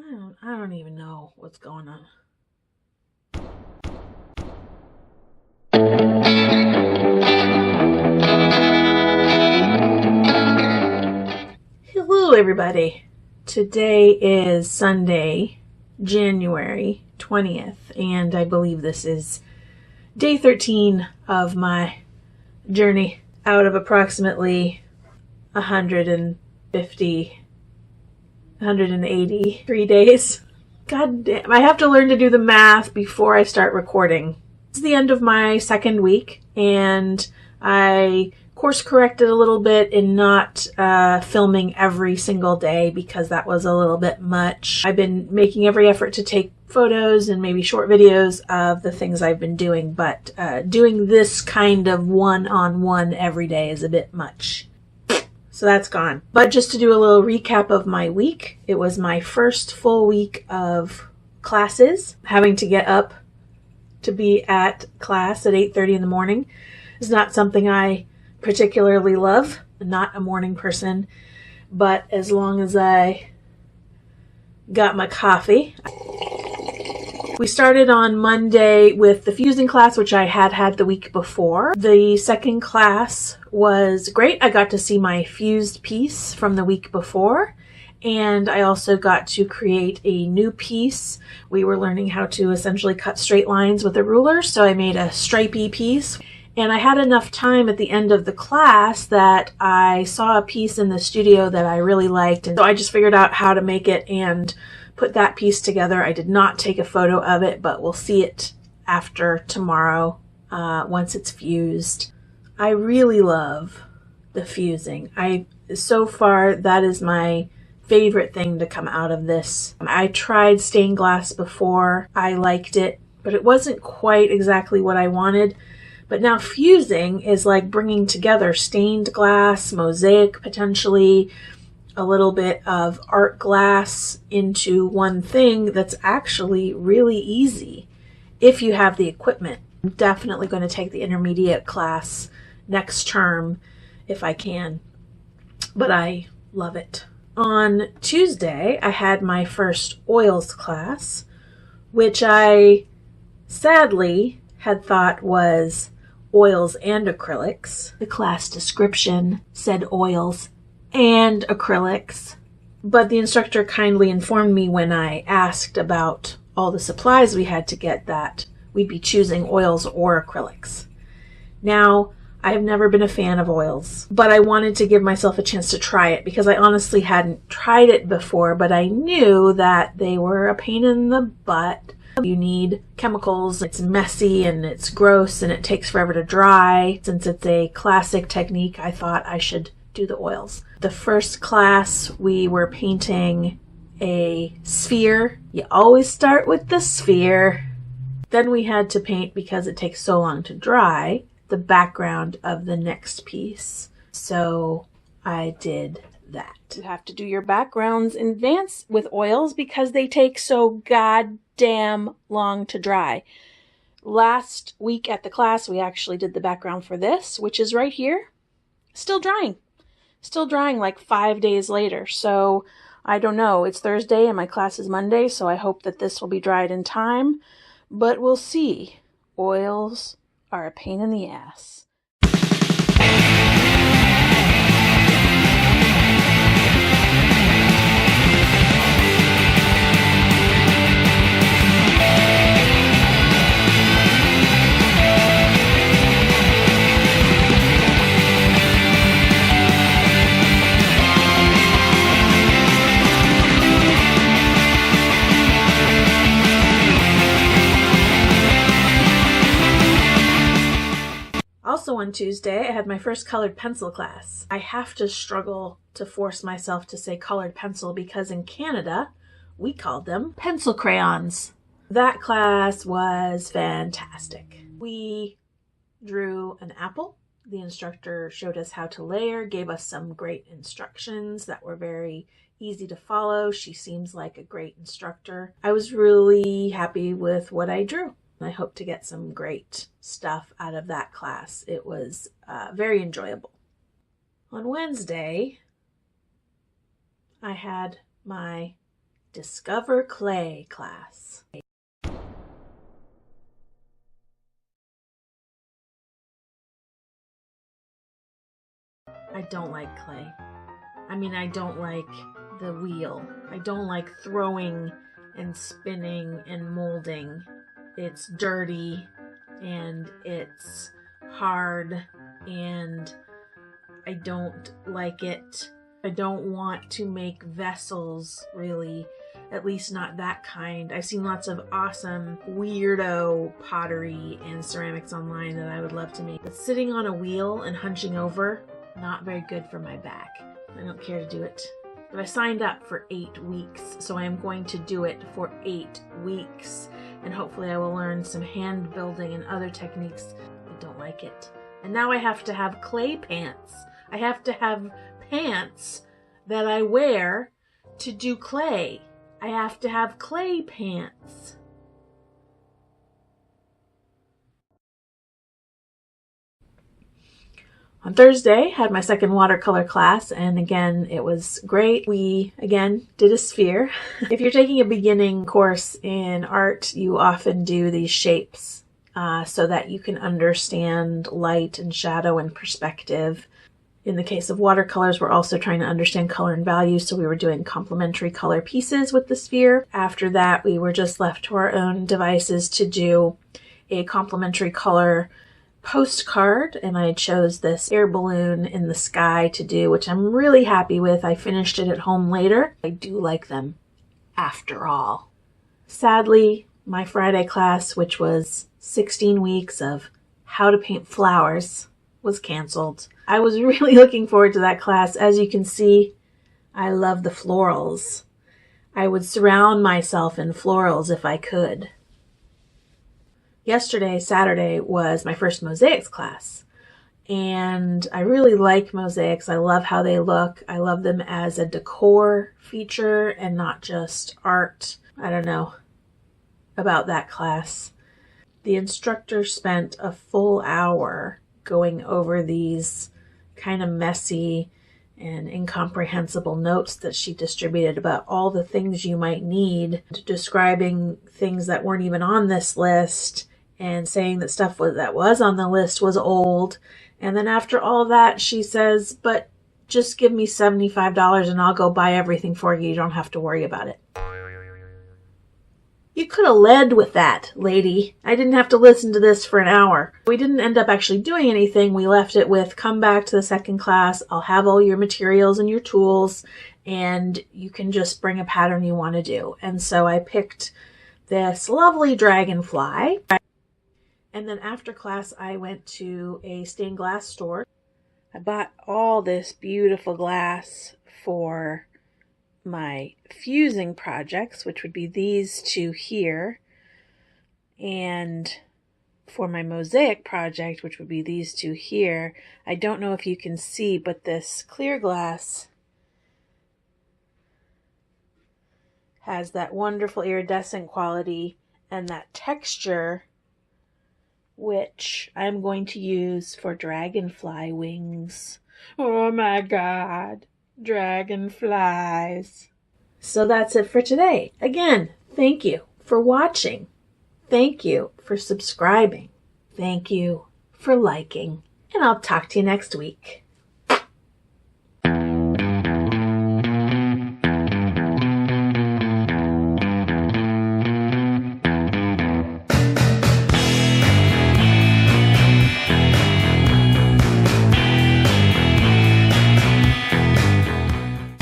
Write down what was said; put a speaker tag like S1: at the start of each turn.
S1: I don't even know what's going on. Hello, everybody. Today is Sunday, January 20th, and I believe this is day 13 of my journey out of approximately 183 days. God damn, I have to learn to do the math before I start recording. It's the end of my second week, and I course corrected a little bit in not filming every single day because that was a little bit much. I've been making every effort to take photos and maybe short videos of the things I've been doing, but doing this kind of one-on-one every day is a bit much. So that's gone. But just to do a little recap of my week, it was my first full week of classes. Having to get up to be at class at 8:30 in the morning is not something I particularly love. I'm not a morning person, but as long as I got my coffee. We started on Monday with the fusing class, which I had the week before. The second class was great. I got to see my fused piece from the week before, and I also got to create a new piece. We were learning how to essentially cut straight lines with a ruler, so I made a stripey piece. And I had enough time at the end of the class that I saw a piece in the studio that I really liked, and so I just figured out how to make it and put that piece together. I did not take a photo of it, but we'll see it after tomorrow once it's fused. I really love the fusing. So far, that is my favorite thing to come out of this. I tried stained glass before. I liked it, but it wasn't quite exactly what I wanted. But now fusing is like bringing together stained glass, mosaic potentially, a little bit of art glass into one thing that's actually really easy if you have the equipment. I'm definitely going to take the intermediate class next term if I can, but I love it. On Tuesday, I had my first oils class, which I sadly had thought was oils and acrylics. The class description said oils and acrylics, but the instructor kindly informed me when I asked about all the supplies we had to get that we'd be choosing oils or acrylics. Now, I've never been a fan of oils, but I wanted to give myself a chance to try it because I honestly hadn't tried it before, but I knew that they were a pain in the butt. You need chemicals, it's messy and it's gross and it takes forever to dry. Since it's a classic technique, I thought I should do the oils. The first class, we were painting a sphere. You always start with the sphere. Then we had to paint, because it takes so long to dry, the background of the next piece. So I did that. You have to do your backgrounds in advance with oils because they take so goddamn long to dry. Last week at the class, we actually did the background for this, which is right here. Still drying like 5 days later. So I don't know. It's Thursday and my class is Monday, so I hope that this will be dried in time, but we'll see. Oils are a pain in the ass. Also on Tuesday, I had my first colored pencil class. I have to struggle to force myself to say colored pencil because in Canada, we called them pencil crayons. That class was fantastic. We drew an apple. The instructor showed us how to layer, gave us some great instructions that were very easy to follow. She seems like a great instructor. I was really happy with what I drew. I hope to get some great stuff out of that class. It was very enjoyable. On Wednesday, I had my Discover Clay class. I don't like clay. I mean, I don't like the wheel. I don't like throwing and spinning and molding. It's dirty and it's hard and I don't like it. I don't want to make vessels, really, at least not that kind. I've seen lots of awesome weirdo pottery and ceramics online that I would love to make. But sitting on a wheel and hunching over, not very good for my back. I don't care to do it. But I signed up for 8 weeks, so I am going to do it for 8 weeks. And hopefully I will learn some hand building and other techniques. I don't like it. And now I have to have clay pants. I have to have pants that I wear to do clay. I have to have clay pants. On Thursday, had my second watercolor class, and again, it was great. We, again, did a sphere. If you're taking a beginning course in art, you often do these shapes so that you can understand light and shadow and perspective. In the case of watercolors, we're also trying to understand color and value, so we were doing complementary color pieces with the sphere. After that, we were just left to our own devices to do a complementary color postcard, and I chose this air balloon in the sky to do, which I'm really happy with. I finished it at home later. I do like them after all. Sadly, my Friday class, which was 16 weeks of how to paint flowers, was canceled. I was really looking forward to that class. As you can see, I love the florals. I would surround myself in florals if I could. Yesterday, Saturday, was my first mosaics class. And I really like mosaics. I love how they look. I love them as a decor feature and not just art. I don't know about that class. The instructor spent a full hour going over these kind of messy and incomprehensible notes that she distributed about all the things you might need, describing things that weren't even on this list and saying that stuff that was on the list was old. And then after all that, she says, but just give me $75 and I'll go buy everything for you. You don't have to worry about it. You could have led with that, lady. I didn't have to listen to this for an hour. We didn't end up actually doing anything. We left it with, come back to the second class. I'll have all your materials and your tools, and you can just bring a pattern you want to do. And so I picked this lovely dragonfly. And then after class, I went to a stained glass store. I bought all this beautiful glass for my fusing projects, which would be these two here, and for my mosaic project, which would be these two here. I don't know if you can see, but this clear glass has that wonderful iridescent quality and that texture, which I'm going to use for dragonfly wings. Oh my God, dragonflies. So that's it for today. Again, thank you for watching. Thank you for subscribing. Thank you for liking. And I'll talk to you next week.